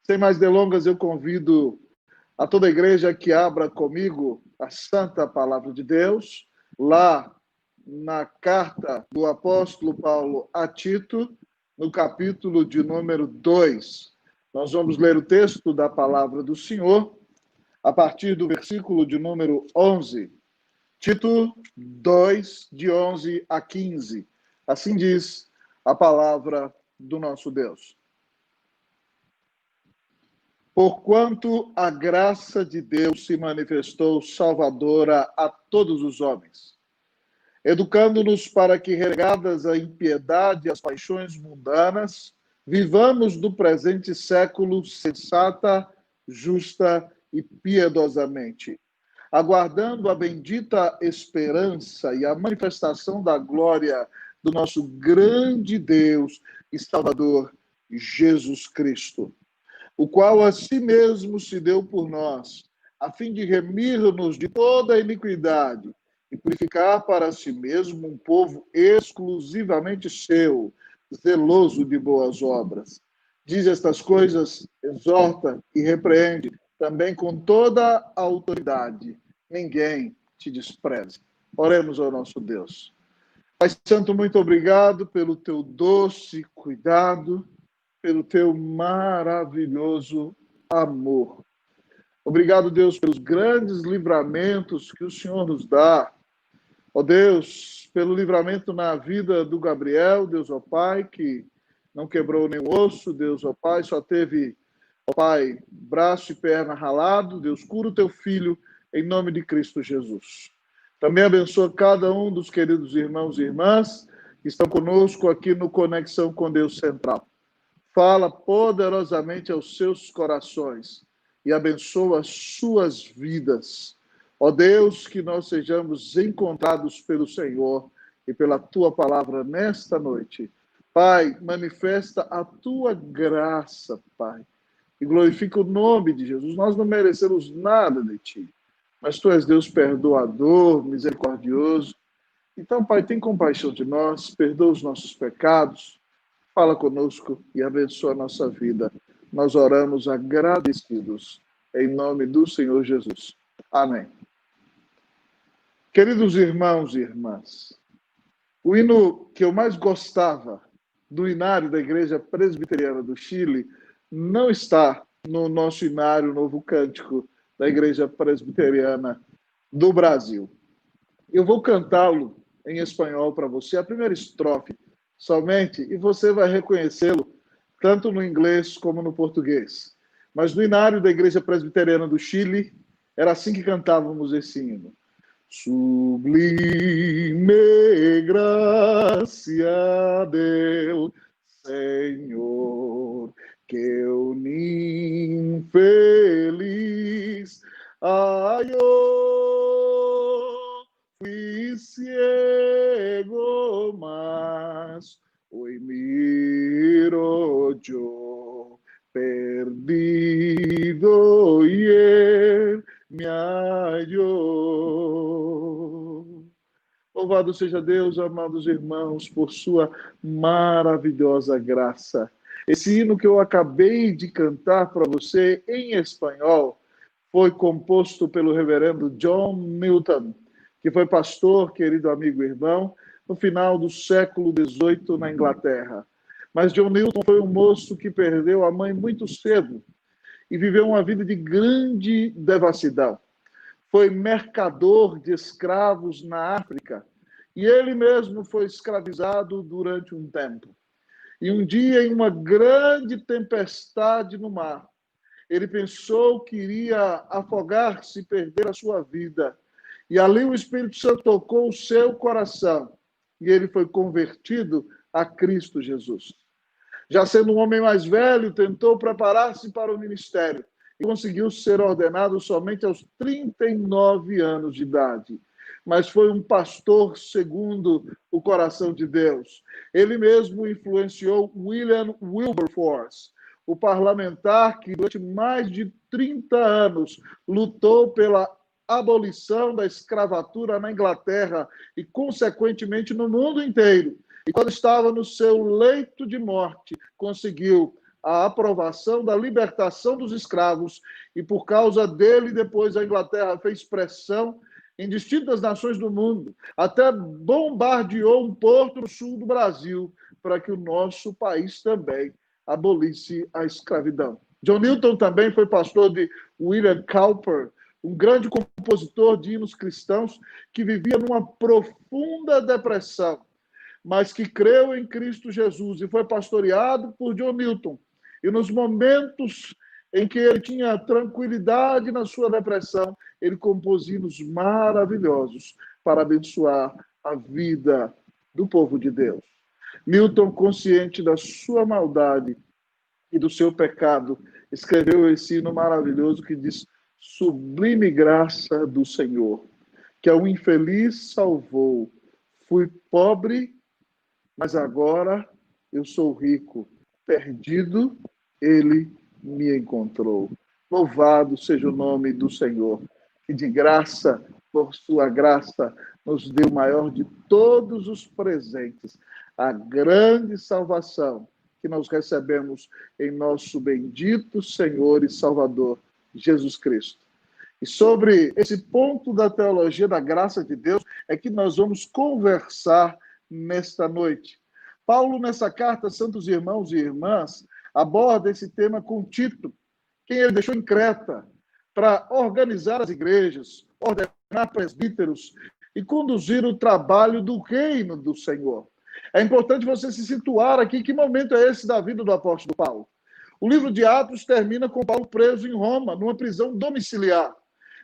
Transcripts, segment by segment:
Sem mais delongas, eu convido a toda a igreja que abra comigo a Santa Palavra de Deus, lá na carta do apóstolo Paulo a Tito, no capítulo de número 2. Nós vamos ler o texto da Palavra do Senhor, a partir do versículo de número 11. Tito 2, de 11 a 15. Assim diz a palavra do nosso Deus. Porquanto a graça de Deus se manifestou salvadora a todos os homens, educando-nos para que, regadas a impiedade e as paixões mundanas, vivamos do presente século sensata, justa e piedosamente, aguardando a bendita esperança e a manifestação da glória do nosso grande Deus e Salvador, Jesus Cristo, o qual a si mesmo se deu por nós, a fim de remir-nos de toda a iniquidade e purificar para si mesmo um povo exclusivamente seu, zeloso de boas obras. Diz estas coisas, exorta e repreende, também com toda a autoridade. Ninguém te despreze. Oremos ao nosso Deus. Pai Santo, muito obrigado pelo teu doce cuidado, pelo teu maravilhoso amor. Obrigado, Deus, pelos grandes livramentos que o Senhor nos dá. Ó Deus, pelo livramento na vida do Gabriel, Deus, ó Pai, que não quebrou nenhum osso, Deus, ó Pai, só teve, ó Pai, braço e perna ralado. Deus, cura o teu filho em nome de Cristo Jesus. Também abençoa cada um dos queridos irmãos e irmãs que estão conosco aqui no Conexão com Deus Central. Fala poderosamente aos seus corações e abençoa as suas vidas. Ó Deus, que nós sejamos encontrados pelo Senhor e pela tua palavra nesta noite. Pai, manifesta a tua graça, Pai, e glorifica o nome de Jesus. Nós não merecemos nada de ti, mas tu és Deus perdoador, misericordioso. Então, Pai, tem compaixão de nós, perdoa os nossos pecados, fala conosco e abençoa a nossa vida. Nós oramos agradecidos em nome do Senhor Jesus. Amém. Queridos irmãos e irmãs, o hino que eu mais gostava do hinário da Igreja Presbiteriana do Chile não está no nosso hinário Novo Cântico da Igreja Presbiteriana do Brasil. Eu vou cantá-lo em espanhol para você, a primeira estrofe somente, e você vai reconhecê-lo tanto no inglês como no português. Mas no hinário da Igreja Presbiteriana do Chile, era assim que cantávamos esse hino. Sublime gracia del Senhor, que un infeliz halló. Fui ciego, mas hoy miro yo, perdido, y él me halló. Louvado seja Deus, amados irmãos, por sua maravilhosa graça. Esse hino que eu acabei de cantar para você em espanhol foi composto pelo reverendo John Newton, que foi pastor, querido amigo e irmão, no final do século XVIII na Inglaterra. Mas John Newton foi um moço que perdeu a mãe muito cedo e viveu uma vida de grande devassidão. Foi mercador de escravos na África e ele mesmo foi escravizado durante um tempo. E um dia, em uma grande tempestade no mar, ele pensou que iria afogar-se e perder a sua vida. E ali o Espírito Santo tocou o seu coração e ele foi convertido a Cristo Jesus. Já sendo um homem mais velho, tentou preparar-se para o ministério e conseguiu ser ordenado somente aos 39 anos de idade. Mas foi um pastor segundo o coração de Deus. Ele mesmo influenciou William Wilberforce, o parlamentar que durante mais de 30 anos lutou pela abolição da escravatura na Inglaterra e, consequentemente, no mundo inteiro. E quando estava no seu leito de morte, conseguiu a aprovação da libertação dos escravos, e por causa dele, depois a Inglaterra fez pressão em distintas nações do mundo, até bombardeou um porto no sul do Brasil, para que o nosso país também abolisse a escravidão. John Newton também foi pastor de William Cowper, um grande compositor de hinos cristãos que vivia numa profunda depressão, mas que creu em Cristo Jesus e foi pastoreado por John Newton. E nos momentos em que ele tinha tranquilidade na sua depressão, ele compôs hinos maravilhosos para abençoar a vida do povo de Deus. Newton, consciente da sua maldade e do seu pecado, escreveu esse hino maravilhoso que diz: sublime graça do Senhor, que ao infeliz salvou. Fui pobre, mas agora eu sou rico. Perdido, ele me encontrou. Louvado seja o nome do Senhor, que de graça, por sua graça, nos deu o maior de todos os presentes, a grande salvação que nós recebemos em nosso bendito Senhor e Salvador, Jesus Cristo. E sobre esse ponto da teologia da graça de Deus é que nós vamos conversar nesta noite. Paulo, nessa carta, santos irmãos e irmãs, aborda esse tema com Tito, quem ele deixou em Creta, para organizar as igrejas, ordenar presbíteros e conduzir o trabalho do reino do Senhor. É importante você se situar aqui, que momento é esse da vida do apóstolo Paulo? O livro de Atos termina com Paulo preso em Roma, numa prisão domiciliar.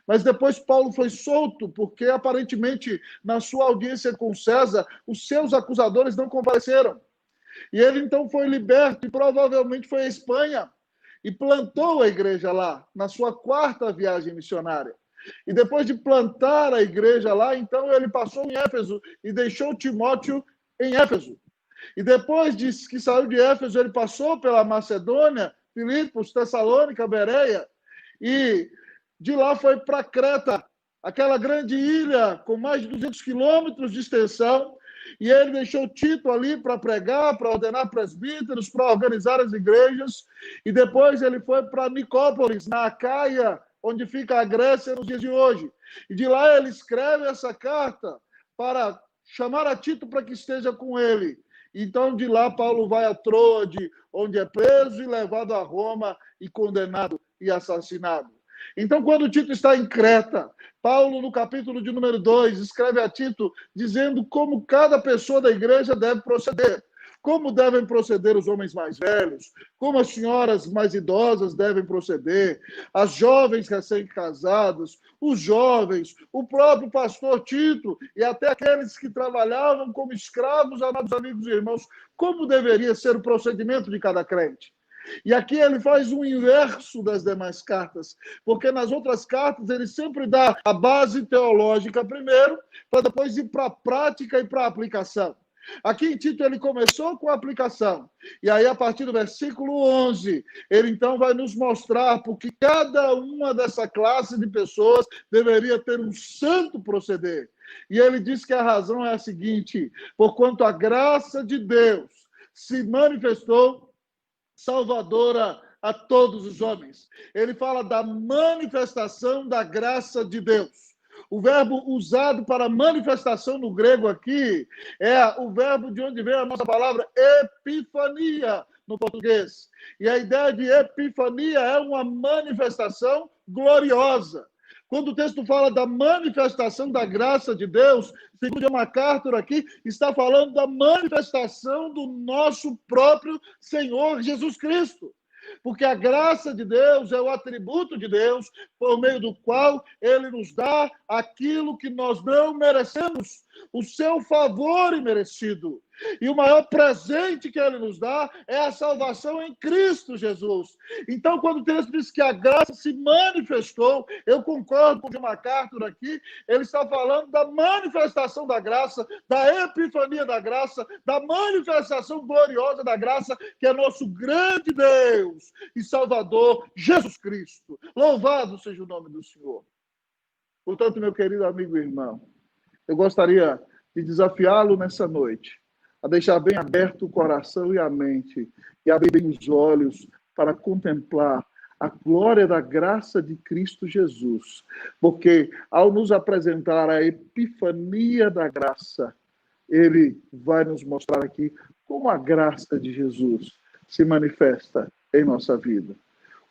Mas depois Paulo foi solto, porque aparentemente, na sua audiência com César, os seus acusadores não compareceram. E ele então foi liberto e provavelmente foi à Espanha e plantou a igreja lá, na sua quarta viagem missionária. E depois de plantar a igreja lá, então ele passou em Éfeso e deixou Timóteo em Éfeso. E depois que saiu de Éfeso, ele passou pela Macedônia, Filipos, Tessalônica, Bereia, e de lá foi para Creta, aquela grande ilha com mais de 200 quilômetros de extensão, e ele deixou Tito ali para pregar, para ordenar presbíteros, para organizar as igrejas, e depois ele foi para Nicópolis, na Acaia, onde fica a Grécia nos dias de hoje. E de lá ele escreve essa carta para chamar a Tito para que esteja com ele. Então, de lá, Paulo vai a Troade, onde é preso e levado a Roma e condenado e assassinado. Então, quando Tito está em Creta, Paulo, no capítulo de número 2, escreve a Tito dizendo como cada pessoa da igreja deve proceder. Como devem proceder os homens mais velhos, como as senhoras mais idosas devem proceder, as jovens recém-casadas, os jovens, o próprio pastor Tito e até aqueles que trabalhavam como escravos, amados amigos e irmãos, como deveria ser o procedimento de cada crente. E aqui ele faz um inverso das demais cartas, porque nas outras cartas ele sempre dá a base teológica primeiro, para depois ir para a prática e para a aplicação. Aqui em Tito ele começou com a aplicação, e aí a partir do versículo 11, ele então vai nos mostrar porque cada uma dessa classe de pessoas deveria ter um santo proceder. E ele diz que a razão é a seguinte: porquanto a graça de Deus se manifestou salvadora a todos os homens. Ele fala da manifestação da graça de Deus. O verbo usado para manifestação no grego aqui é o verbo de onde vem a nossa palavra epifania no português. E a ideia de epifania é uma manifestação gloriosa. Quando o texto fala da manifestação da graça de Deus, segundo John MacArthur aqui, está falando da manifestação do nosso próprio Senhor Jesus Cristo. Porque a graça de Deus é o atributo de Deus, por meio do qual ele nos dá aquilo que nós não merecemos, o seu favor imerecido. E o maior presente que ele nos dá é a salvação em Cristo Jesus. Então, quando o texto diz que a graça se manifestou, eu concordo com o John MacArthur aqui, ele está falando da manifestação da graça, da epifania da graça, da manifestação gloriosa da graça, que é nosso grande Deus e Salvador, Jesus Cristo. Louvado seja o nome do Senhor. Portanto, meu querido amigo e irmão, eu gostaria de desafiá-lo nessa noite a deixar bem aberto o coração e a mente, e abrir bem os olhos para contemplar a glória da graça de Cristo Jesus. Porque ao nos apresentar a epifania da graça, ele vai nos mostrar aqui como a graça de Jesus se manifesta em nossa vida.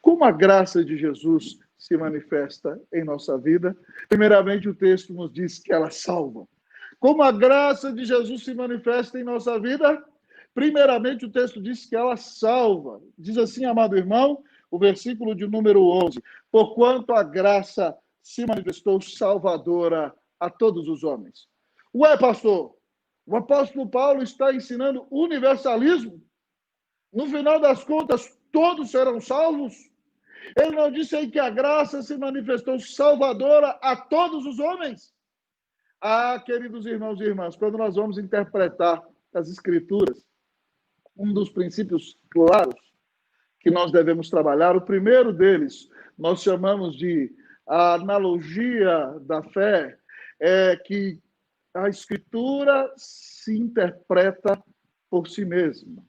Como a graça de Jesus se manifesta em nossa vida? Primeiramente, o texto nos diz que ela salva. Como a graça de Jesus se manifesta em nossa vida? Primeiramente, o texto diz que ela salva. Diz assim, amado irmão, o versículo de número 11: porquanto a graça se manifestou salvadora a todos os homens. Ué, pastor, o apóstolo Paulo está ensinando universalismo? No final das contas, todos serão salvos? Ele não disse aí que a graça se manifestou salvadora a todos os homens? Ah, queridos irmãos e irmãs, quando nós vamos interpretar as Escrituras, um dos princípios claros que nós devemos trabalhar, o primeiro deles, nós chamamos de a analogia da fé, é que a Escritura se interpreta por si mesma.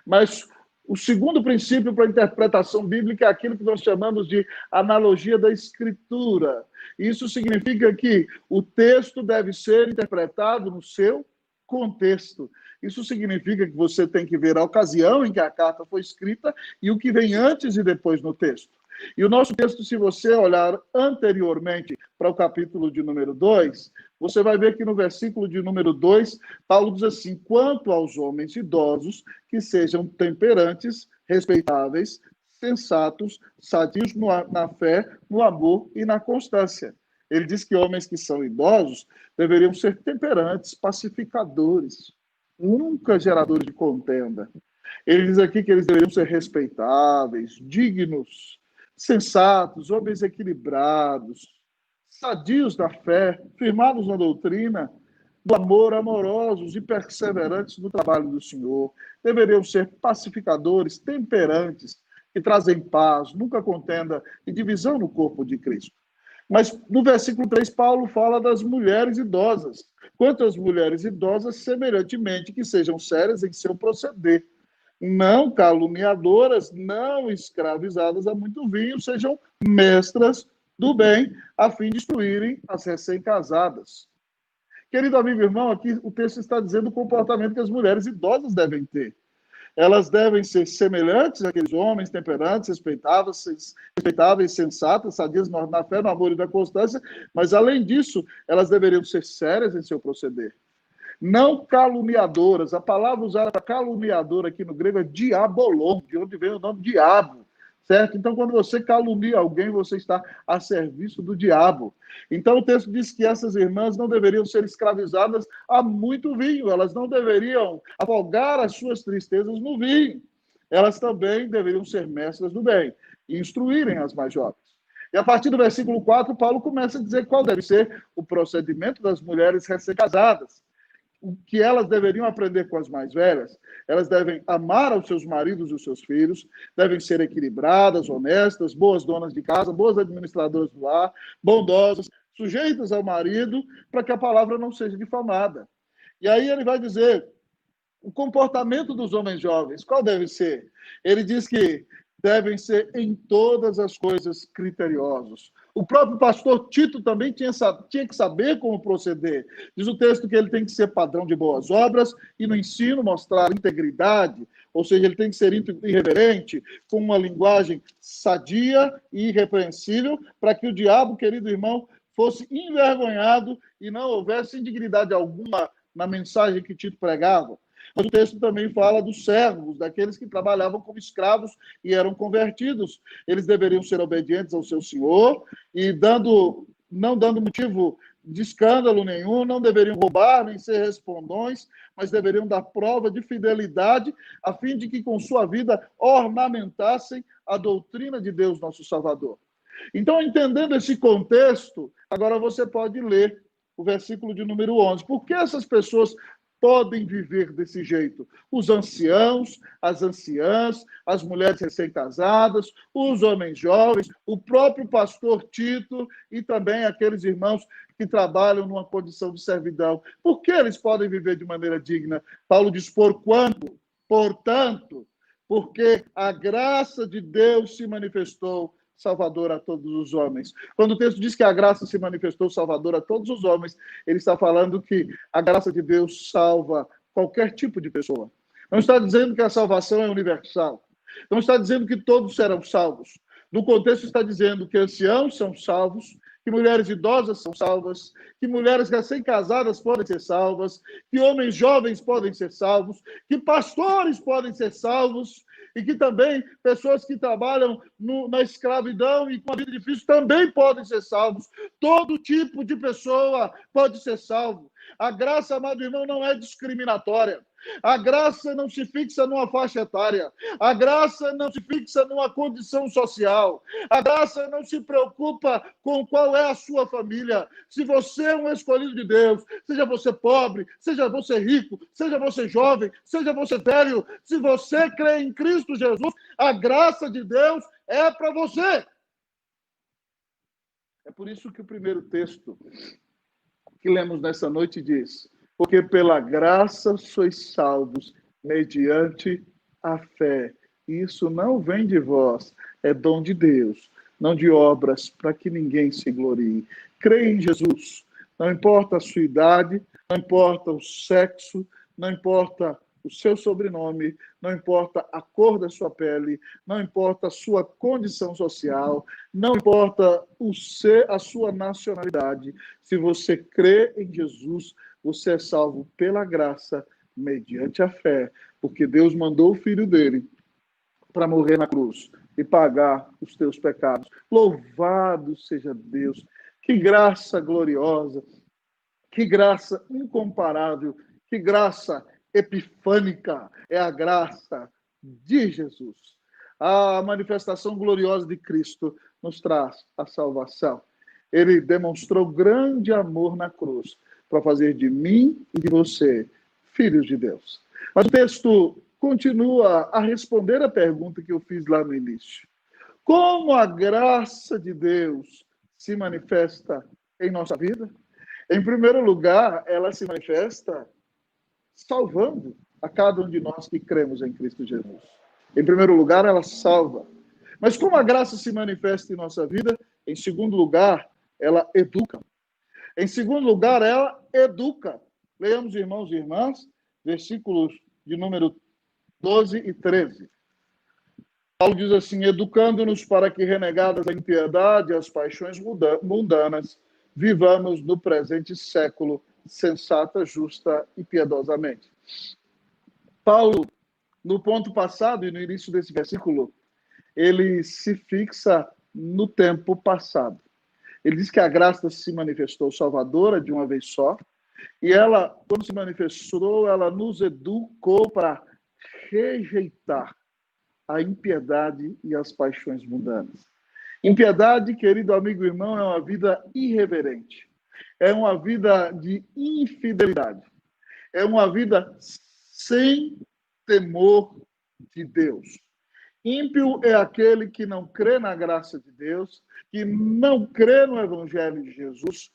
Mas o segundo princípio para a interpretação bíblica é aquilo que nós chamamos de analogia da Escritura. Isso significa que o texto deve ser interpretado no seu contexto. Isso significa que você tem que ver a ocasião em que a carta foi escrita e o que vem antes e depois no texto. E o nosso texto, se você olhar anteriormente para o capítulo de número 2, você vai ver que no versículo de número 2, Paulo diz assim: quanto aos homens idosos, que sejam temperantes, respeitáveis, sensatos, sadios na fé, no amor e na constância. Ele diz que homens que são idosos deveriam ser temperantes, pacificadores, nunca geradores de contenda. Ele diz aqui que eles deveriam ser respeitáveis, dignos, sensatos, homens equilibrados, sadios da fé, firmados na doutrina, do amor, amorosos e perseverantes no trabalho do Senhor. Deveriam ser pacificadores, temperantes, que trazem paz, nunca contenda e divisão no corpo de Cristo. Mas no versículo 3, Paulo fala das mulheres idosas. Quanto às mulheres idosas, semelhantemente, que sejam sérias em seu proceder, não caluniadoras, não escravizadas a muito vinho, sejam mestras do bem, a fim de instruírem as recém-casadas. Querido amigo e irmão, aqui o texto está dizendo o comportamento que as mulheres idosas devem ter. Elas devem ser semelhantes àqueles homens, temperantes, respeitáveis, sensatas, sadias na fé, no amor e na constância, mas, além disso, elas deveriam ser sérias em seu proceder. Não caluniadoras. A palavra usada para caluniador aqui no grego é diabolon, de onde vem o nome diabo, certo? Então, quando você calunia alguém, você está a serviço do diabo. Então, o texto diz que essas irmãs não deveriam ser escravizadas a muito vinho, elas não deveriam afogar as suas tristezas no vinho. Elas também deveriam ser mestras do bem e instruírem as mais jovens. E a partir do versículo 4, Paulo começa a dizer qual deve ser o procedimento das mulheres recém-casadas. O que elas deveriam aprender com as mais velhas. Elas devem amar aos seus maridos e os seus filhos, devem ser equilibradas, honestas, boas donas de casa, boas administradoras do lar, bondosas, sujeitas ao marido, para que a palavra não seja difamada. E aí ele vai dizer o comportamento dos homens jovens, qual deve ser? Ele diz que devem ser em todas as coisas criteriosos. O próprio pastor Tito também tinha que saber como proceder. Diz o texto que ele tem que ser padrão de boas obras e no ensino mostrar integridade, ou seja, ele tem que ser irreverente, com uma linguagem sadia e irrepreensível, para que o diabo, querido irmão, fosse envergonhado e não houvesse indignidade alguma na mensagem que Tito pregava. Mas o texto também fala dos servos, daqueles que trabalhavam como escravos e eram convertidos. Eles deveriam ser obedientes ao seu senhor e não dando motivo de escândalo nenhum, não deveriam roubar nem ser respondões, mas deveriam dar prova de fidelidade a fim de que com sua vida ornamentassem a doutrina de Deus, nosso Salvador. Então, entendendo esse contexto, agora você pode ler o versículo de número 11. Por que essas pessoas podem viver desse jeito? Os anciãos, as anciãs, as mulheres recém-casadas, os homens jovens, o próprio pastor Tito e também aqueles irmãos que trabalham numa condição de servidão. Por que eles podem viver de maneira digna? Paulo diz, porquanto, portanto, porque a graça de Deus se manifestou salvadora a todos os homens. Quando o texto diz que a graça se manifestou salvadora a todos os homens, ele está falando que a graça de Deus salva qualquer tipo de pessoa. Não está dizendo que a salvação é universal. Não está dizendo que todos serão salvos. No contexto está dizendo que anciãos são salvos, que mulheres idosas são salvas, que mulheres recém-casadas podem ser salvas, que homens jovens podem ser salvos, que pastores podem ser salvos, e que também pessoas que trabalham na escravidão e com a vida difícil também podem ser salvos. Todo tipo de pessoa pode ser salvo. A graça, amado irmão, não é discriminatória. A graça não se fixa numa faixa etária. A graça não se fixa numa condição social. A graça não se preocupa com qual é a sua família. Se você é um escolhido de Deus, seja você pobre, seja você rico, seja você jovem, seja você velho, se você crê em Cristo Jesus, a graça de Deus é para você. É por isso que o primeiro texto que lemos nessa noite diz: porque pela graça sois salvos, mediante a fé. Isso não vem de vós, é dom de Deus, não de obras, para que ninguém se glorie. Creia em Jesus, não importa a sua idade, não importa o sexo, não importa o seu sobrenome, não importa a cor da sua pele, não importa a sua condição social, não importa a sua nacionalidade. Se você crê em Jesus, você é salvo pela graça, mediante a fé, porque Deus mandou o Filho dele para morrer na cruz e pagar os teus pecados. Louvado seja Deus! Que graça gloriosa, que graça incomparável, que graça epifânica é a graça de Jesus. A manifestação gloriosa de Cristo nos traz a salvação. Ele demonstrou grande amor na cruz para fazer de mim e de você filhos de Deus. Mas o texto continua a responder a pergunta que eu fiz lá no início. Como a graça de Deus se manifesta em nossa vida? Em primeiro lugar, ela se manifesta salvando a cada um de nós que cremos em Cristo Jesus. Em primeiro lugar, ela salva. Mas como a graça se manifesta em nossa vida? Em segundo lugar, ela educa. Em segundo lugar, ela educa. Leamos, irmãos e irmãs, versículos de número 12 e 13. Paulo diz assim: educando-nos para que, renegadas a impiedade e as paixões mundanas, vivamos no presente século sensata, justa e piedosamente. Paulo, no ponto passado e no início desse versículo, ele se fixa no tempo passado. Ele diz que a graça se manifestou salvadora de uma vez só, e ela, quando se manifestou, ela nos educou para rejeitar a impiedade e as paixões mundanas. Impiedade, querido amigo e irmão, é uma vida irreverente. É uma vida de infidelidade. É uma vida sem temor de Deus. Ímpio é aquele que não crê na graça de Deus, que não crê no Evangelho de Jesus,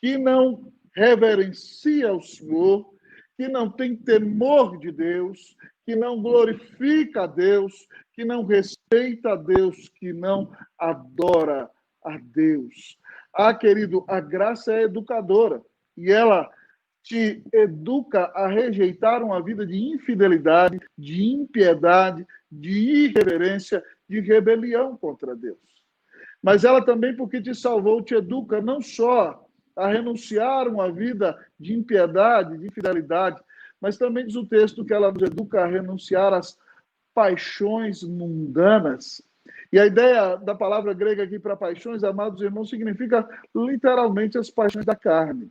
que não reverencia o Senhor, que não tem temor de Deus, que não glorifica a Deus, que não respeita a Deus, que não adora a Deus. Ah, querido, a graça é educadora e ela te educa a rejeitar uma vida de infidelidade, de impiedade, de irreverência, de rebelião contra Deus. Mas ela também, porque te salvou, te educa não só a renunciar a uma vida de impiedade, de infidelidade, mas também diz o texto que ela nos educa a renunciar às paixões mundanas. E a ideia da palavra grega aqui para paixões, amados irmãos, significa literalmente as paixões da carne.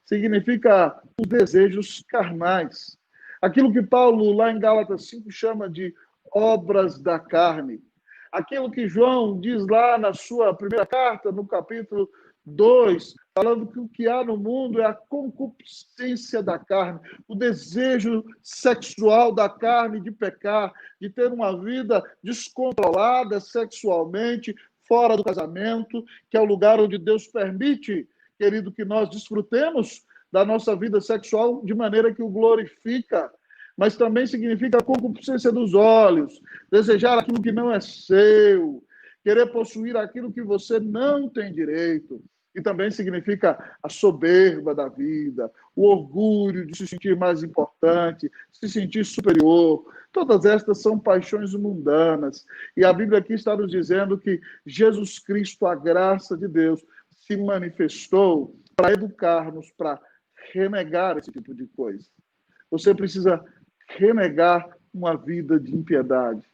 Significa os desejos carnais. Aquilo que Paulo, lá em Gálatas 5, chama de obras da carne. Aquilo que João diz lá na sua primeira carta, no capítulo 2, falando que o que há no mundo é a concupiscência da carne, o desejo sexual da carne de pecar, de ter uma vida descontrolada sexualmente, fora do casamento, que é o lugar onde Deus permite, querido, que nós desfrutemos da nossa vida sexual de maneira que o glorifica. Mas também significa a concupiscência dos olhos, desejar aquilo que não é seu, querer possuir aquilo que você não tem direito. E também significa a soberba da vida, o orgulho de se sentir mais importante, se sentir superior. Todas estas são paixões mundanas. E a Bíblia aqui está nos dizendo que Jesus Cristo, a graça de Deus, se manifestou para educar-nos, para renegar esse tipo de coisa. Você precisa renegar uma vida de impiedade.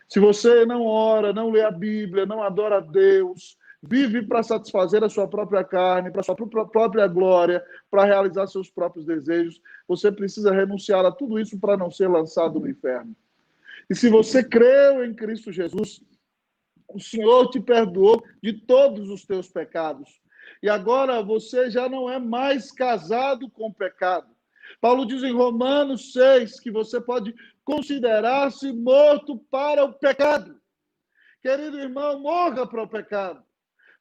Se você não ora, não lê a Bíblia, não adora a Deus, vive para satisfazer a sua própria carne, para a sua própria glória, para realizar seus próprios desejos, você precisa renunciar a tudo isso para não ser lançado no inferno. E se você creu em Cristo Jesus, o Senhor te perdoou de todos os teus pecados. E agora você já não é mais casado com o pecado. Paulo diz em Romanos 6 que você pode considerar-se morto para o pecado. Querido irmão, morra para o pecado.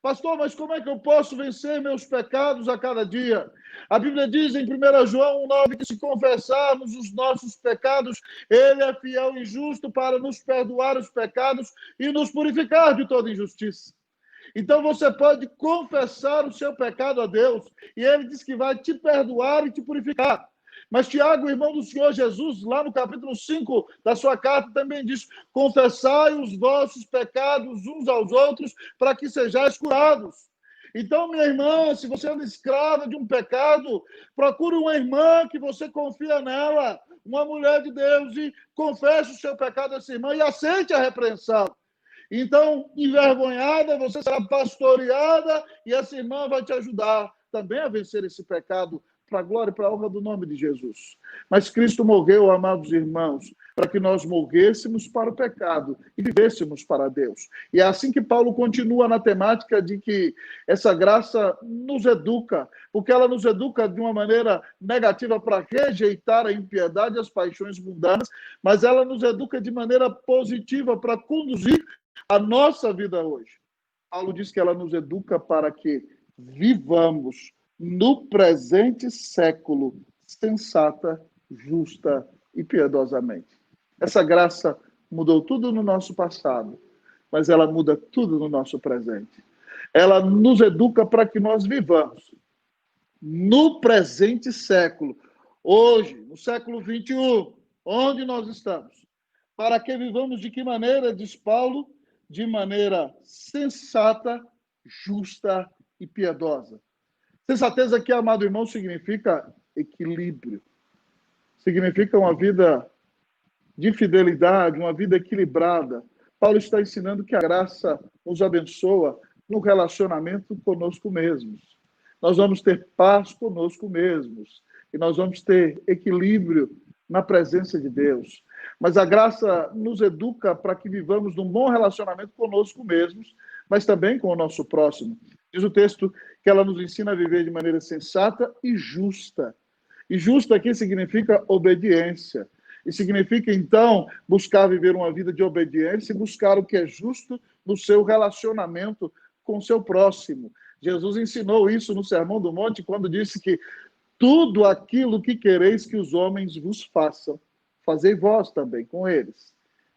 Pastor, mas como é que eu posso vencer meus pecados a cada dia? A Bíblia diz em 1 João 9 que se confessarmos os nossos pecados, Ele é fiel e justo para nos perdoar os pecados e nos purificar de toda injustiça. Então você pode confessar o seu pecado a Deus e Ele diz que vai te perdoar e te purificar. Mas Tiago, irmão do Senhor Jesus, lá no capítulo 5 da sua carta, também diz: confessai os vossos pecados uns aos outros, para que sejais curados. Então, minha irmã, se você é uma escrava de um pecado, procure uma irmã que você confia nela, uma mulher de Deus, e confesse o seu pecado a essa irmã e aceite a repreensão. Então, envergonhada, você será pastoreada e essa irmã vai te ajudar também a vencer esse pecado para a glória e para a honra do nome de Jesus. Mas Cristo morreu, amados irmãos, para que nós morrêssemos para o pecado e vivêssemos para Deus. E é assim que Paulo continua na temática de que essa graça nos educa, porque ela nos educa de uma maneira negativa para rejeitar a impiedade e as paixões mundanas, mas ela nos educa de maneira positiva para conduzir a nossa vida hoje. Paulo diz que ela nos educa para que vivamos no presente século, sensata, justa e piedosamente. Essa graça mudou tudo no nosso passado, mas ela muda tudo no nosso presente. Ela nos educa para que nós vivamos no presente século, hoje, no século 21, onde nós estamos. Para que vivamos de que maneira, diz Paulo? De maneira sensata, justa e piedosa. Sensatez aqui, amado irmão, significa equilíbrio. Significa uma vida de fidelidade, uma vida equilibrada. Paulo está ensinando que a graça nos abençoa no relacionamento conosco mesmos. Nós vamos ter paz conosco mesmos. E nós vamos ter equilíbrio na presença de Deus. Mas a graça nos educa para que vivamos num bom relacionamento conosco mesmos, mas também com o nosso próximo. Diz o texto que ela nos ensina a viver de maneira sensata e justa. E justa aqui significa obediência. E significa, então, buscar viver uma vida de obediência e buscar o que é justo no seu relacionamento com o seu próximo. Jesus ensinou isso no Sermão do Monte, quando disse que tudo aquilo que quereis que os homens vos façam, fazei vós também com eles.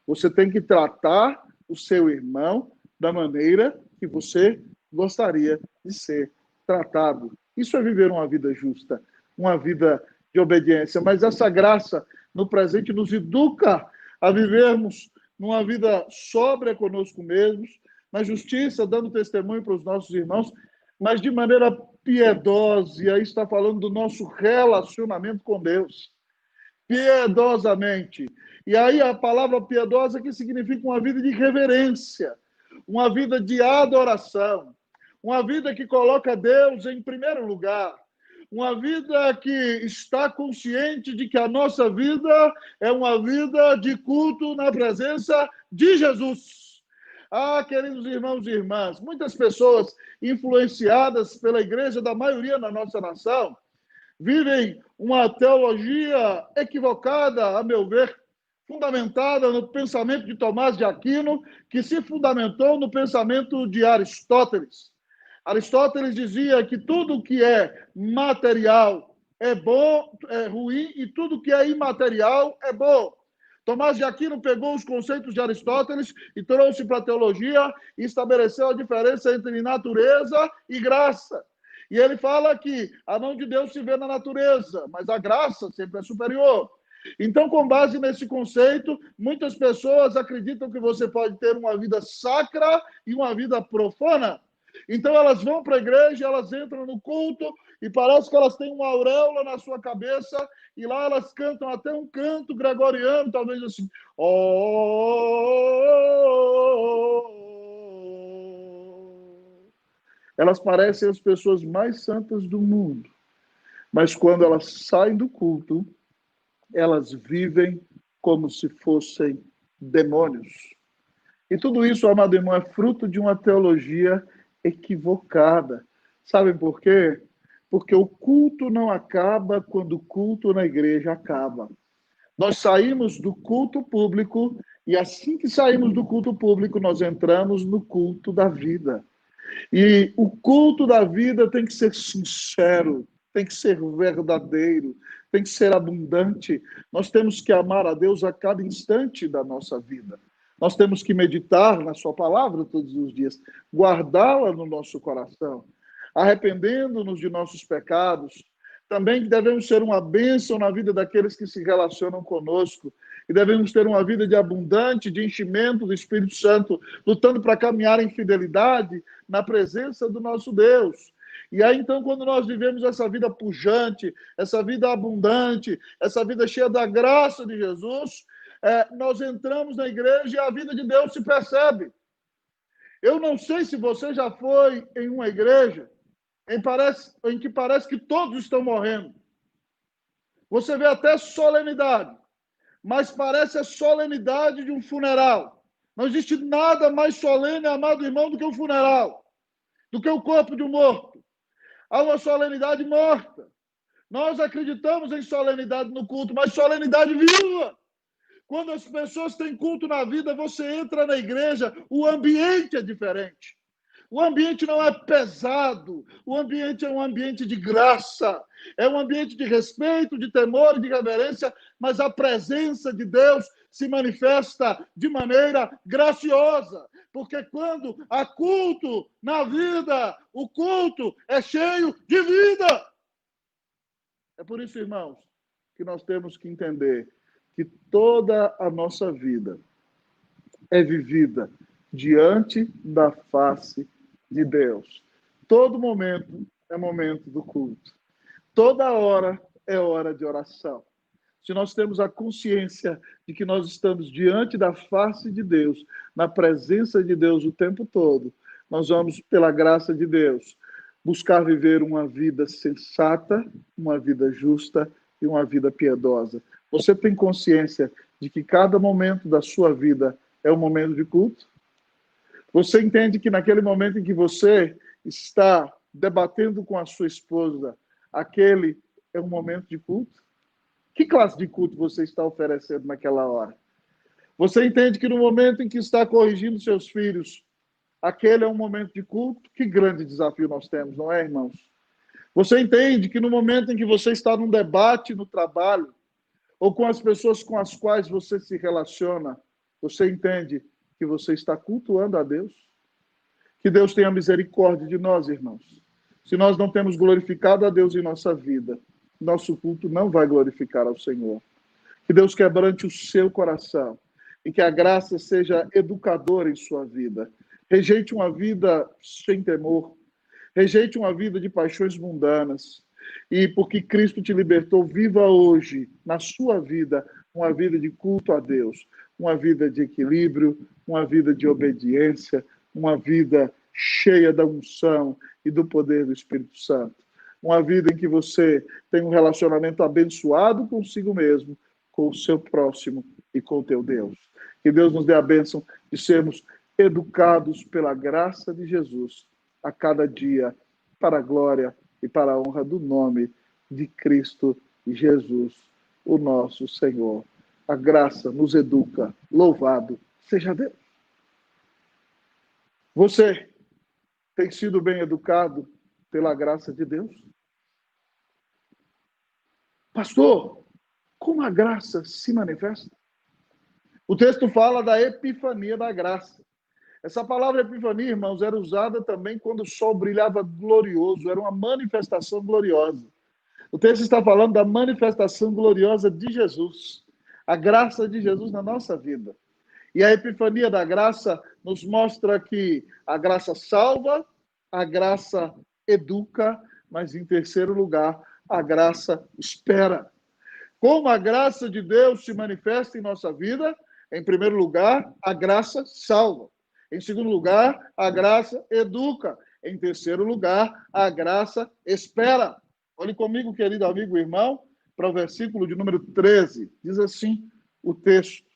Você tem que tratar o seu irmão da maneira que você gostaria de ser tratado. Isso é viver uma vida justa, uma vida de obediência. Mas essa graça, no presente, nos educa a vivermos numa vida sóbria conosco mesmos, na justiça, dando testemunho para os nossos irmãos, mas de maneira piedosa. E aí está falando do nosso relacionamento com Deus. Piedosamente. E aí a palavra piedosa que significa uma vida de reverência, uma vida de adoração, uma vida que coloca Deus em primeiro lugar, uma vida que está consciente de que a nossa vida é uma vida de culto na presença de Jesus. Ah, queridos irmãos e irmãs, muitas pessoas influenciadas pela igreja da maioria na nossa nação vivem uma teologia equivocada, a meu ver, fundamentada no pensamento de Tomás de Aquino, que se fundamentou no pensamento de Aristóteles. Aristóteles dizia que tudo que é material é bom, é ruim, e tudo que é imaterial é bom. Tomás de Aquino pegou os conceitos de Aristóteles e trouxe para a teologia e estabeleceu a diferença entre natureza e graça. E ele fala que a mão de Deus se vê na natureza, mas a graça sempre é superior. Então, com base nesse conceito, muitas pessoas acreditam que você pode ter uma vida sacra e uma vida profana. Então, elas vão para a igreja, elas entram no culto e parece que elas têm uma auréola na sua cabeça e lá elas cantam até um canto gregoriano, talvez assim. Oh. Elas parecem as pessoas mais santas do mundo, mas quando elas saem do culto, elas vivem como se fossem demônios. E tudo isso, amado irmão, é fruto de uma teologia equivocada. Sabem por quê? Porque o culto não acaba quando o culto na igreja acaba. Nós saímos do culto público e assim que saímos do culto público, nós entramos no culto da vida. E o culto da vida tem que ser sincero, tem que ser verdadeiro, tem que ser abundante. Nós temos que amar a Deus a cada instante da nossa vida. Nós temos que meditar na sua palavra todos os dias, guardá-la no nosso coração, arrependendo-nos de nossos pecados. Também devemos ser uma bênção na vida daqueles que se relacionam conosco. E devemos ter uma vida de abundante, de enchimento do Espírito Santo, lutando para caminhar em fidelidade na presença do nosso Deus. E aí, então, quando nós vivemos essa vida pujante, essa vida abundante, essa vida cheia da graça de Jesus, nós entramos na igreja e a vida de Deus se percebe. Eu não sei se você já foi em uma igreja em que parece que todos estão morrendo. Você vê até solenidade, mas parece a solenidade de um funeral. Não existe nada mais solene, amado irmão, do que o funeral, do que o corpo de um morto. Há uma solenidade morta. Nós acreditamos em solenidade no culto, mas solenidade viva. Quando as pessoas têm culto na vida, você entra na igreja, o ambiente é diferente. O ambiente não é pesado, o ambiente é um ambiente de graça, é um ambiente de respeito, de temor e de reverência, mas a presença de Deus se manifesta de maneira graciosa, porque quando há culto na vida, o culto é cheio de vida. É por isso, irmãos, que nós temos que entender que toda a nossa vida é vivida diante da face de Deus. Todo momento é momento do culto. Toda hora é hora de oração. Se nós temos a consciência de que nós estamos diante da face de Deus, na presença de Deus o tempo todo, nós vamos, pela graça de Deus, buscar viver uma vida sensata, uma vida justa e uma vida piedosa. Você tem consciência de que cada momento da sua vida é um momento de culto? Você entende que naquele momento em que você está debatendo com a sua esposa, aquele é um momento de culto? Que classe de culto você está oferecendo naquela hora? Você entende que no momento em que está corrigindo seus filhos, aquele é um momento de culto? Que grande desafio nós temos, não é, irmãos? Você entende que no momento em que você está num debate no trabalho, ou com as pessoas com as quais você se relaciona, você entende que você está cultuando a Deus? Que Deus tenha misericórdia de nós, irmãos. Se nós não temos glorificado a Deus em nossa vida, nosso culto não vai glorificar ao Senhor. Que Deus quebrante o seu coração e que a graça seja educadora em sua vida. Rejeite uma vida sem temor. Rejeite uma vida de paixões mundanas. E porque Cristo te libertou, viva hoje, na sua vida, uma vida de culto a Deus, uma vida de equilíbrio, uma vida de obediência, uma vida cheia da unção e do poder do Espírito Santo. Uma vida em que você tem um relacionamento abençoado consigo mesmo, com o seu próximo e com o teu Deus. Que Deus nos dê a bênção de sermos educados pela graça de Jesus a cada dia, para a glória e para a honra do nome de Cristo Jesus, o nosso Senhor. A graça nos educa. Louvado seja Deus. Você tem sido bem educado pela graça de Deus? Pastor, como a graça se manifesta? O texto fala da epifania da graça. Essa palavra epifania, irmãos, era usada também quando o sol brilhava glorioso, era uma manifestação gloriosa. O texto está falando da manifestação gloriosa de Jesus, a graça de Jesus na nossa vida. E a epifania da graça nos mostra que a graça salva, a graça educa, mas em terceiro lugar, a graça espera. Como a graça de Deus se manifesta em nossa vida? Em primeiro lugar, a graça salva. Em segundo lugar, a graça educa. Em terceiro lugar, a graça espera. Olhe comigo, querido amigo e irmão, para o versículo de número 13. Diz assim o texto: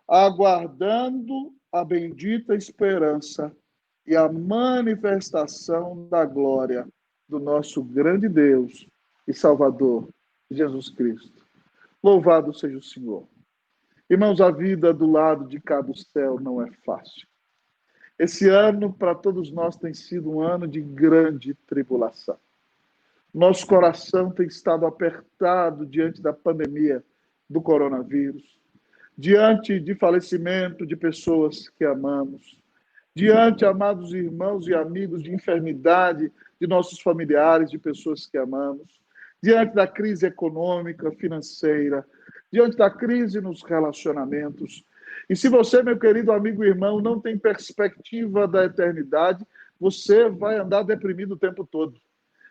aguardando a bendita esperança e a manifestação da glória do nosso grande Deus e Salvador, Jesus Cristo. Louvado seja o Senhor. Irmãos, a vida do lado de cá do céu não é fácil. Esse ano, para todos nós, tem sido um ano de grande tribulação. Nosso coração tem estado apertado diante da pandemia do coronavírus, diante de falecimento de pessoas que amamos, diante, amados irmãos e amigos, de enfermidade de nossos familiares, de pessoas que amamos, diante da crise econômica, financeira, diante da crise nos relacionamentos. E se você, meu querido amigo e irmão, não tem perspectiva da eternidade, você vai andar deprimido o tempo todo.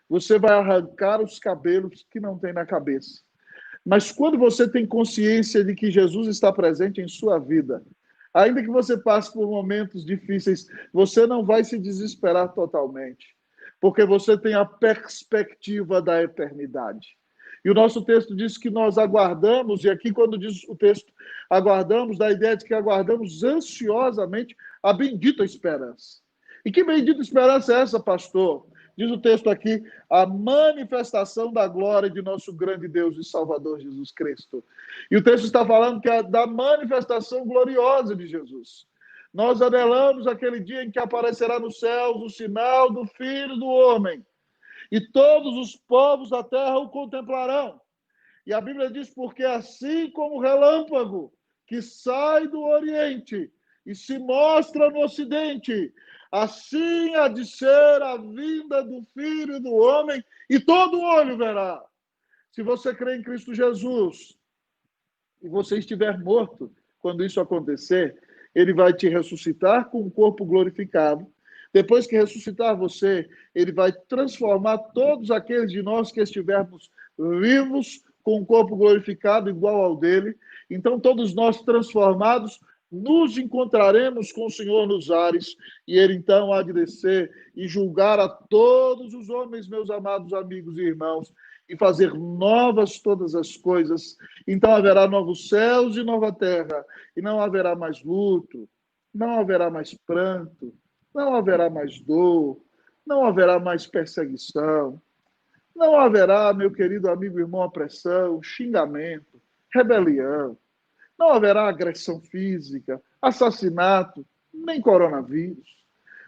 Você vai arrancar os cabelos que não tem na cabeça. Mas quando você tem consciência de que Jesus está presente em sua vida, ainda que você passe por momentos difíceis, você não vai se desesperar totalmente, porque você tem a perspectiva da eternidade. E o nosso texto diz que nós aguardamos, e aqui quando diz o texto aguardamos, dá a ideia de que aguardamos ansiosamente a bendita esperança. E que bendita esperança é essa, pastor? Diz o texto aqui, a manifestação da glória de nosso grande Deus e Salvador Jesus Cristo. E o texto está falando que é da manifestação gloriosa de Jesus. Nós anelamos aquele dia em que aparecerá nos céus o sinal do Filho do Homem. E todos os povos da terra o contemplarão. E a Bíblia diz, porque assim como o relâmpago que sai do Oriente e se mostra no Ocidente, assim há de ser a vinda do Filho do Homem, e todo olho verá. Se você crê em Cristo Jesus e você estiver morto quando isso acontecer, ele vai te ressuscitar com um corpo glorificado. Depois que ressuscitar você, ele vai transformar todos aqueles de nós que estivermos vivos com um corpo glorificado igual ao dele. Então, todos nós transformados, nos encontraremos com o Senhor nos ares, e ele então há de descer e julgar a todos os homens, meus amados amigos e irmãos, e fazer novas todas as coisas. Então haverá novos céus e nova terra, e não haverá mais luto, não haverá mais pranto, não haverá mais dor, não haverá mais perseguição, não haverá, meu querido amigo e irmão, opressão, xingamento, rebelião, não haverá agressão física, assassinato, nem coronavírus.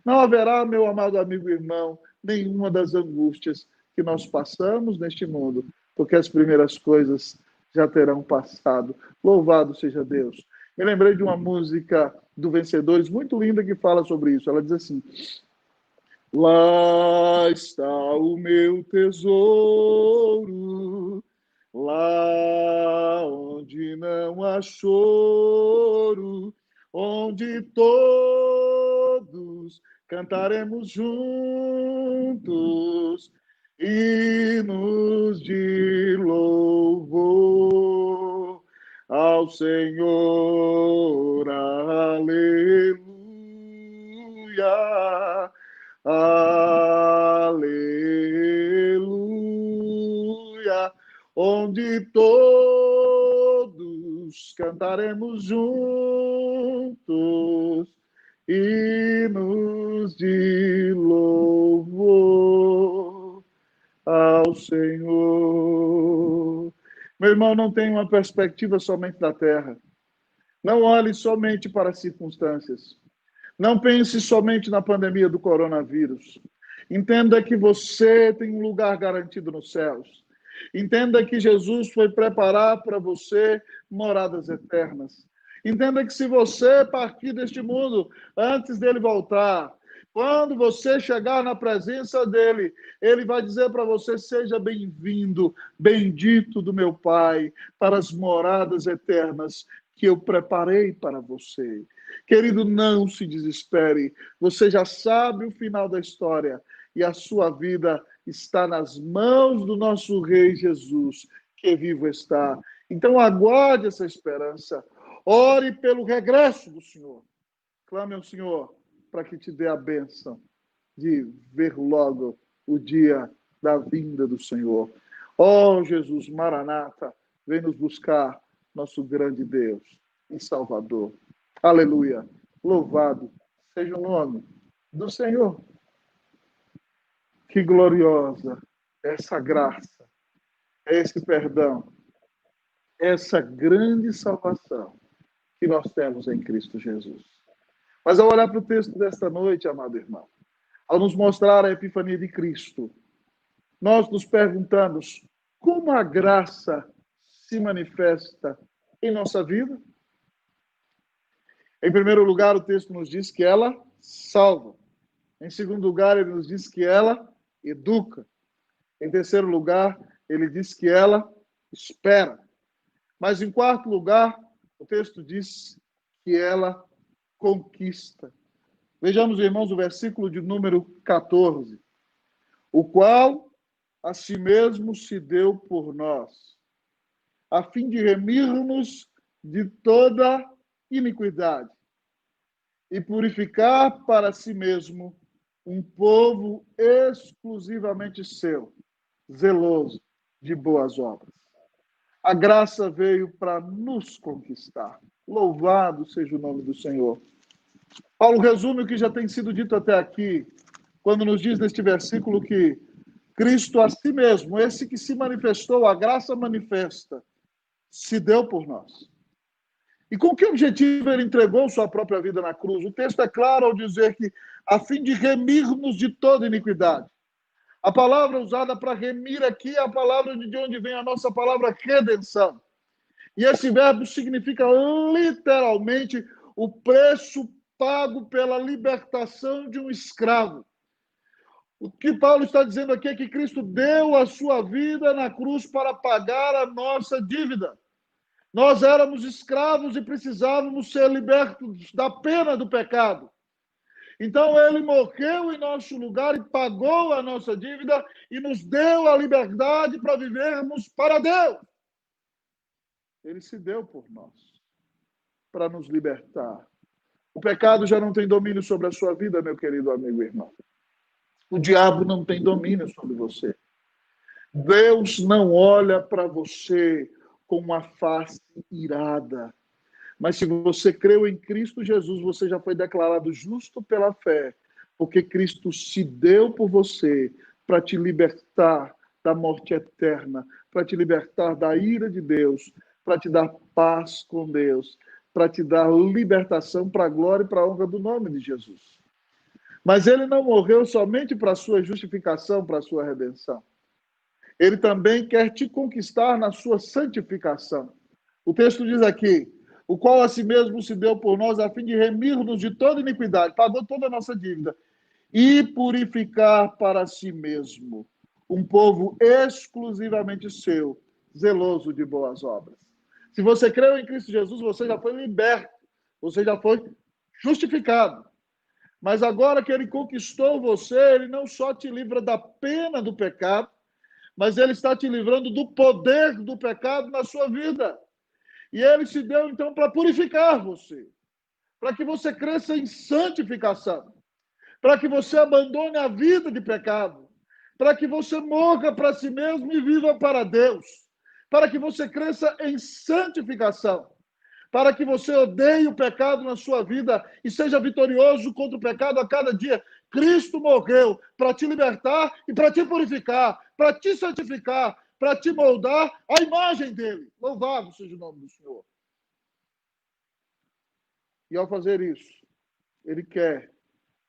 Não haverá, meu amado amigo e irmão, nenhuma das angústias que nós passamos neste mundo, porque as primeiras coisas já terão passado. Louvado seja Deus. Me lembrei de uma música do Vencedores muito linda que fala sobre isso. Ela diz assim: lá está o meu tesouro, lá onde não há choro, onde todos cantaremos juntos hinos de louvor ao Senhor. Aleluia. Aleluia, onde todos cantaremos juntos hinos de louvor ao Senhor. Meu irmão, não tem uma perspectiva somente da terra. Não olhe somente para as circunstâncias. Não pense somente na pandemia do coronavírus. Entenda que você tem um lugar garantido nos céus. Entenda que Jesus foi preparar para você moradas eternas. Entenda que se você partir deste mundo antes dele voltar, quando você chegar na presença dele, ele vai dizer para você: seja bem-vindo, bendito do meu Pai, para as moradas eternas que eu preparei para você. Querido, não se desespere. Você já sabe o final da história e a sua vida está nas mãos do nosso Rei Jesus, que vivo está. Então aguarde essa esperança. Ore pelo regresso do Senhor. Clame ao Senhor para que te dê a bênção de ver logo o dia da vinda do Senhor. Ó Jesus, Maranata, vem nos buscar, nosso grande Deus e Salvador. Aleluia. Louvado seja o nome do Senhor. Que gloriosa essa graça, esse perdão, essa grande salvação que nós temos em Cristo Jesus. Mas ao olhar para o texto desta noite, amado irmão, ao nos mostrar a epifania de Cristo, nós nos perguntamos como a graça se manifesta em nossa vida. Em primeiro lugar, o texto nos diz que ela salva. Em segundo lugar, ele nos diz que ela educa. Em terceiro lugar, ele diz que ela espera. Mas em quarto lugar, o texto diz que ela conquista. Vejamos, irmãos, o versículo de número 14. O qual a si mesmo se deu por nós, a fim de remir-nos de toda iniquidade e purificar para si mesmo um povo exclusivamente seu, zeloso de boas obras. A graça veio para nos conquistar. Louvado seja o nome do Senhor. Paulo resume o que já tem sido dito até aqui, quando nos diz neste versículo que Cristo a si mesmo, esse que se manifestou, a graça manifesta, se deu por nós. E com que objetivo ele entregou sua própria vida na cruz? O texto é claro ao dizer que, a fim de remir-nos de toda iniquidade. A palavra usada para remir aqui é a palavra de onde vem a nossa palavra redenção. E esse verbo significa literalmente o preço pago pela libertação de um escravo. O que Paulo está dizendo aqui é que Cristo deu a sua vida na cruz para pagar a nossa dívida. Nós éramos escravos e precisávamos ser libertos da pena do pecado. Então ele morreu em nosso lugar e pagou a nossa dívida e nos deu a liberdade para vivermos para Deus. Ele se deu por nós, para nos libertar. O pecado já não tem domínio sobre a sua vida, meu querido amigo e irmão. O diabo não tem domínio sobre você. Deus não olha para você com uma face irada. Mas se você creu em Cristo Jesus, você já foi declarado justo pela fé, porque Cristo se deu por você para te libertar da morte eterna, para te libertar da ira de Deus, para te dar paz com Deus, para te dar libertação para a glória e para a honra do nome de Jesus. Mas ele não morreu somente para a sua justificação, para a sua redenção. Ele também quer te conquistar na sua santificação. O texto diz aqui, o qual a si mesmo se deu por nós a fim de remir-nos de toda iniquidade, pagou toda a nossa dívida, e purificar para si mesmo um povo exclusivamente seu, zeloso de boas obras. Se você creu em Cristo Jesus, você já foi liberto, você já foi justificado. Mas agora que ele conquistou você, ele não só te livra da pena do pecado, mas ele está te livrando do poder do pecado na sua vida. E ele se deu, então, para purificar você, para que você cresça em santificação, para que você abandone a vida de pecado, para que você morra para si mesmo e viva para Deus, para que você cresça em santificação, para que você odeie o pecado na sua vida e seja vitorioso contra o pecado a cada dia. Cristo morreu para te libertar e para te purificar, para te santificar, para te moldar à imagem dele. Louvado seja o nome do Senhor. E ao fazer isso, ele quer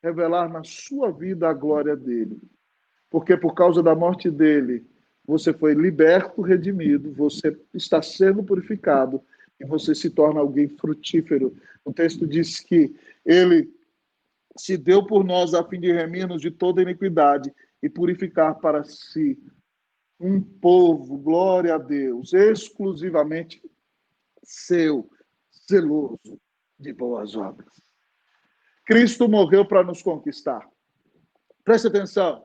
revelar na sua vida a glória dele. Porque por causa da morte dele, você foi liberto, redimido, você está sendo purificado e você se torna alguém frutífero. O texto diz que ele se deu por nós a fim de remir-nos de toda iniquidade e purificar para si um povo, glória a Deus, exclusivamente seu, zeloso de boas obras. Cristo morreu para nos conquistar. Preste atenção.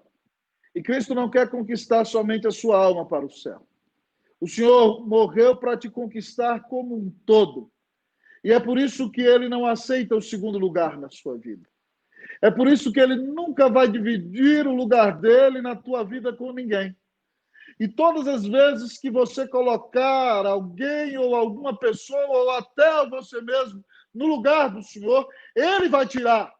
E Cristo não quer conquistar somente a sua alma para o céu. O Senhor morreu para te conquistar como um todo. E é por isso que ele não aceita o segundo lugar na sua vida. É por isso que ele nunca vai dividir o lugar dele na tua vida com ninguém. E todas as vezes que você colocar alguém ou alguma pessoa ou até você mesmo no lugar do Senhor, ele vai tirar.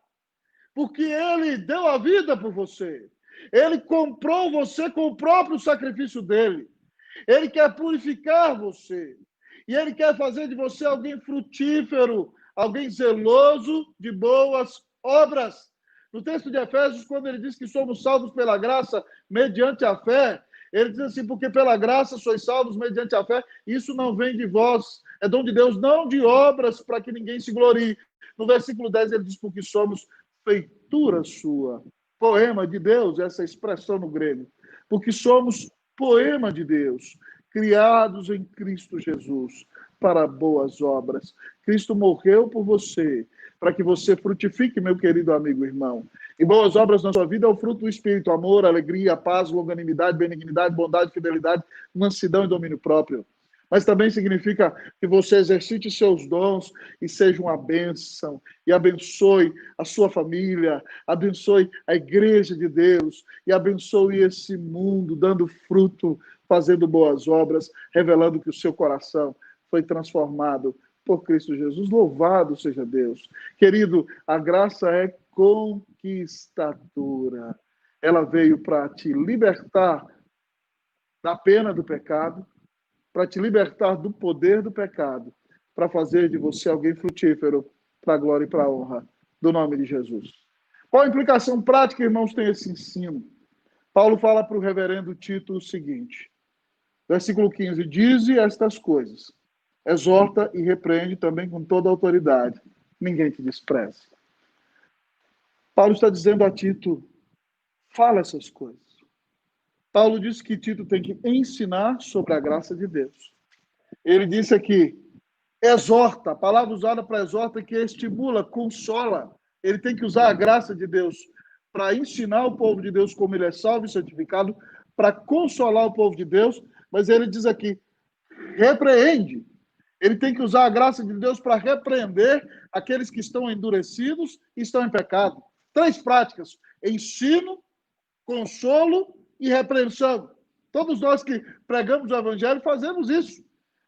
Porque ele deu a vida por você. Ele comprou você com o próprio sacrifício dele. Ele quer purificar você. E ele quer fazer de você alguém frutífero, alguém zeloso de boas obras. No texto de Efésios, quando ele diz que somos salvos pela graça mediante a fé, ele diz assim, porque pela graça sois salvos mediante a fé, isso não vem de vós, é dom de Deus, não de obras para que ninguém se glorie. No versículo 10 ele diz, porque somos feitura sua. Poema de Deus, essa expressão no grego. Porque somos poema de Deus, criados em Cristo Jesus para boas obras. Cristo morreu por você, para que você frutifique, meu querido amigo e irmão. E boas obras na sua vida é o fruto do Espírito, amor, alegria, paz, longanimidade, benignidade, bondade, fidelidade, mansidão e domínio próprio. Mas também significa que você exercite seus dons e seja uma bênção, e abençoe a sua família, abençoe a igreja de Deus, e abençoe esse mundo, dando fruto, fazendo boas obras, revelando que o seu coração foi transformado por Cristo Jesus. Louvado seja Deus. Querido, a graça é conquistadora. Ela veio para te libertar da pena do pecado, para te libertar do poder do pecado, para fazer de você alguém frutífero, para a glória e para a honra do nome de Jesus. Qual a implicação prática, irmãos, tem esse ensino? Paulo fala para o reverendo Tito o seguinte, versículo 15, dize estas coisas, exorta e repreende também com toda a autoridade, ninguém te despreze. Paulo está dizendo a Tito, fala essas coisas. Paulo disse que Tito tem que ensinar sobre a graça de Deus. Ele disse aqui, exorta, a palavra usada para exorta que estimula, consola. Ele tem que usar a graça de Deus para ensinar o povo de Deus como ele é salvo e santificado, para consolar o povo de Deus, mas ele diz aqui, repreende. Ele tem que usar a graça de Deus para repreender aqueles que estão endurecidos e estão em pecado. 3 práticas, ensino, consolo e repreensão. Todos nós que pregamos o evangelho fazemos isso.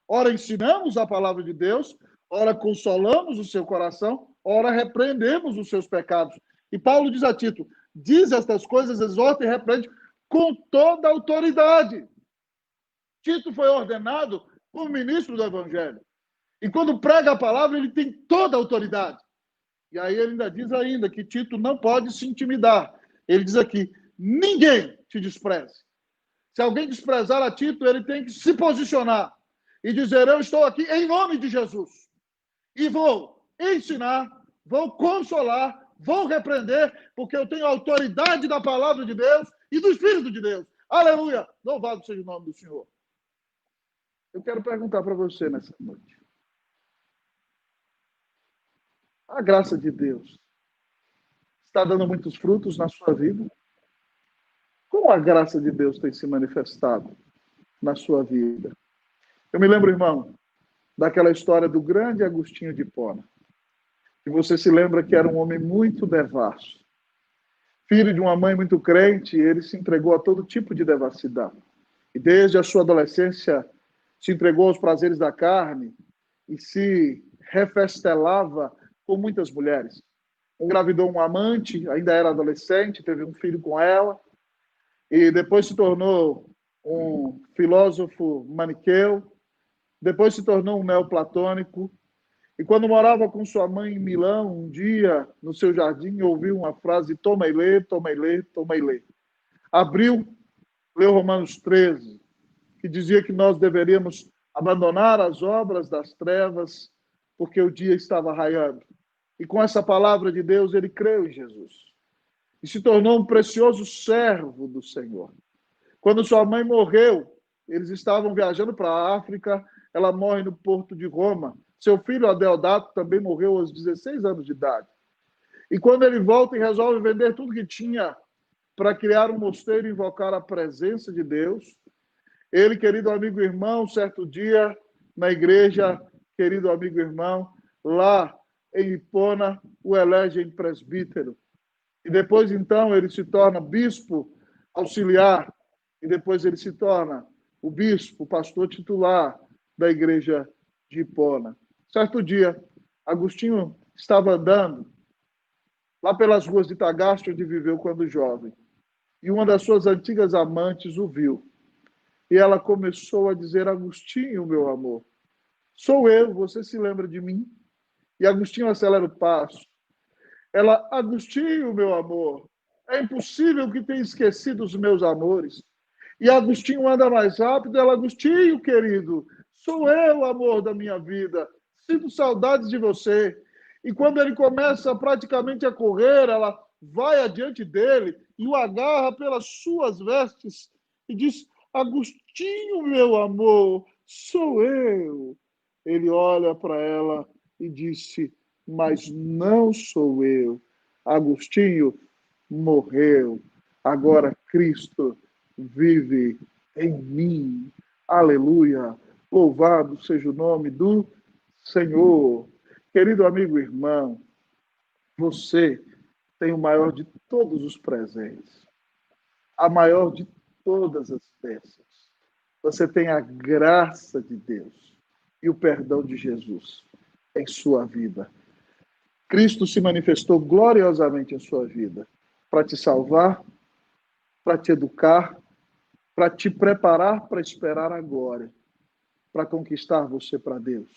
Ora ensinamos a palavra de Deus, ora consolamos o seu coração, ora repreendemos os seus pecados. E Paulo diz a Tito, diz estas coisas, exorta e repreende com toda a autoridade. Tito foi ordenado como ministro do evangelho. E quando prega a palavra, ele tem toda a autoridade. E aí ele ainda diz ainda que Tito não pode se intimidar. Ele diz aqui, ninguém te despreze. Se alguém desprezar a Tito, ele tem que se posicionar e dizer, eu estou aqui em nome de Jesus. E vou ensinar, vou consolar, vou repreender, porque eu tenho a autoridade da palavra de Deus e do Espírito de Deus. Aleluia! Louvado seja o nome do Senhor. Eu quero perguntar para você nessa noite. A graça de Deus está dando muitos frutos na sua vida? Como a graça de Deus tem se manifestado na sua vida? Eu me lembro, irmão, daquela história do grande Agostinho de Hipona. E você se lembra que era um homem muito devasso. Filho de uma mãe muito crente, ele se entregou a todo tipo de devassidão. E desde a sua adolescência se entregou aos prazeres da carne e se refestelava com muitas mulheres. Engravidou um amante, ainda era adolescente, teve um filho com ela, e depois se tornou um filósofo maniqueu, depois se tornou um neoplatônico, e quando morava com sua mãe em Milão, um dia, no seu jardim, ouviu uma frase: toma e lê, toma e lê, toma e lê. Abriu, leu Romanos 13, que dizia que nós deveríamos abandonar as obras das trevas, porque o dia estava raiando. E com essa palavra de Deus, ele creu em Jesus. E se tornou um precioso servo do Senhor. Quando sua mãe morreu, eles estavam viajando para a África, ela morre no porto de Roma. Seu filho, Adeodato, também morreu aos 16 anos de idade. E quando ele volta e resolve vender tudo que tinha para criar um mosteiro e invocar a presença de Deus, ele, querido amigo e irmão, certo dia, na igreja, querido amigo e irmão, lá em Hipona, o elegem presbítero. E depois, então, ele se torna bispo auxiliar. E depois ele se torna o bispo, o pastor titular da igreja de Hipona. Certo dia, Agostinho estava andando lá pelas ruas de Tagaste, onde viveu quando jovem. E uma das suas antigas amantes o viu. E ela começou a dizer: Agostinho, meu amor, sou eu, você se lembra de mim? E Agostinho acelera o passo. Ela: Agostinho, meu amor, é impossível que tenha esquecido os meus amores. E Agostinho anda mais rápido. Ela: Agostinho, querido, sou eu, amor da minha vida. Sinto saudades de você. E quando ele começa praticamente a correr, ela vai adiante dele e o agarra pelas suas vestes e diz: Agostinho, meu amor, sou eu. Ele olha para ela e disse: mas não sou eu. Agostinho morreu. Agora Cristo vive em mim. Aleluia. Louvado seja o nome do Senhor. Querido amigo e irmão, você tem o maior de todos os presentes, a maior de todas as bênçãos. Você tem a graça de Deus e o perdão de Jesus em sua vida. Cristo se manifestou gloriosamente em sua vida para te salvar, para te educar, para te preparar para esperar agora, para conquistar você para Deus.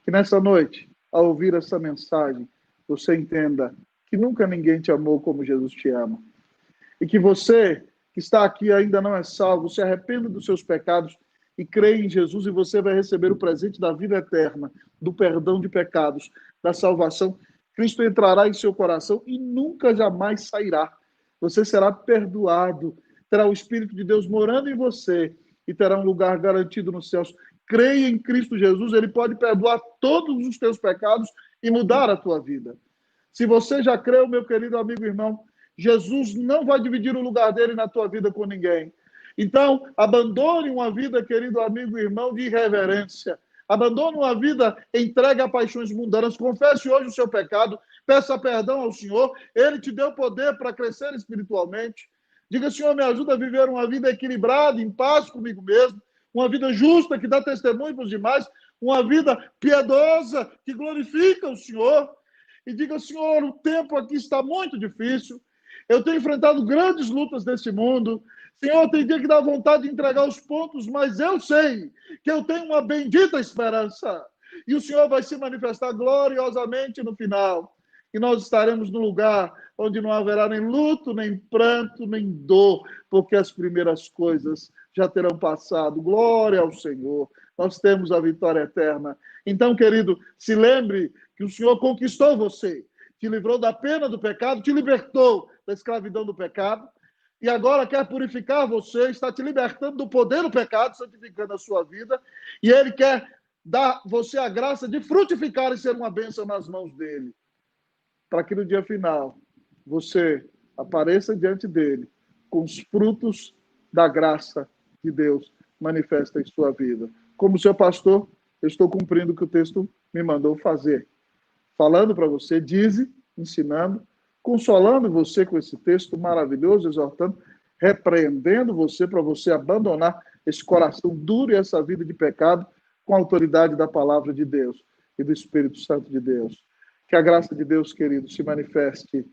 Que nessa noite, ao ouvir essa mensagem, você entenda que nunca ninguém te amou como Jesus te ama. E que você que está aqui ainda não é salvo, se arrependa dos seus pecados e creia em Jesus, e você vai receber o presente da vida eterna, do perdão de pecados, da salvação. Cristo entrará em seu coração e nunca jamais sairá. Você será perdoado, terá o Espírito de Deus morando em você e terá um lugar garantido nos céus. Creia em Cristo Jesus, ele pode perdoar todos os teus pecados e mudar a tua vida. Se você já creu, meu querido amigo e irmão, Jesus não vai dividir o lugar dele na tua vida com ninguém. Então, abandone uma vida, querido amigo e irmão, de irreverência. Abandone uma vida entregue a paixões mundanas. Confesse hoje o seu pecado. Peça perdão ao Senhor. Ele te deu poder para crescer espiritualmente. Diga: Senhor, me ajuda a viver uma vida equilibrada, em paz comigo mesmo. Uma vida justa, que dá testemunho para os demais. Uma vida piedosa, que glorifica o Senhor. E diga: Senhor, o tempo aqui está muito difícil. Eu tenho enfrentado grandes lutas nesse mundo. Senhor, tem dia que dá vontade de entregar os pontos, mas eu sei que eu tenho uma bendita esperança. E o Senhor vai se manifestar gloriosamente no final. E nós estaremos no lugar onde não haverá nem luto, nem pranto, nem dor, porque as primeiras coisas já terão passado. Glória ao Senhor. Nós temos a vitória eterna. Então, querido, se lembre que o Senhor conquistou você, te livrou da pena do pecado, te libertou da escravidão do pecado, e agora quer purificar você, está te libertando do poder do pecado, santificando a sua vida, e Ele quer dar você a graça de frutificar e ser uma bênção nas mãos dEle, para que no dia final você apareça diante dEle com os frutos da graça de Deus manifesta em sua vida. Como seu pastor, eu estou cumprindo o que o texto me mandou fazer, falando para você, ensinando, consolando você com esse texto maravilhoso, exortando, repreendendo você para você abandonar esse coração duro e essa vida de pecado com a autoridade da palavra de Deus. e do Espírito Santo de Deus. Que a graça de Deus, querido, se manifeste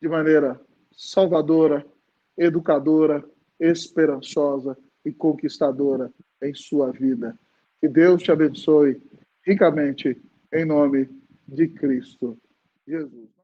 de maneira salvadora, educadora, esperançosa e conquistadora em sua vida. Que Deus te abençoe ricamente em nome de Cristo Jesus.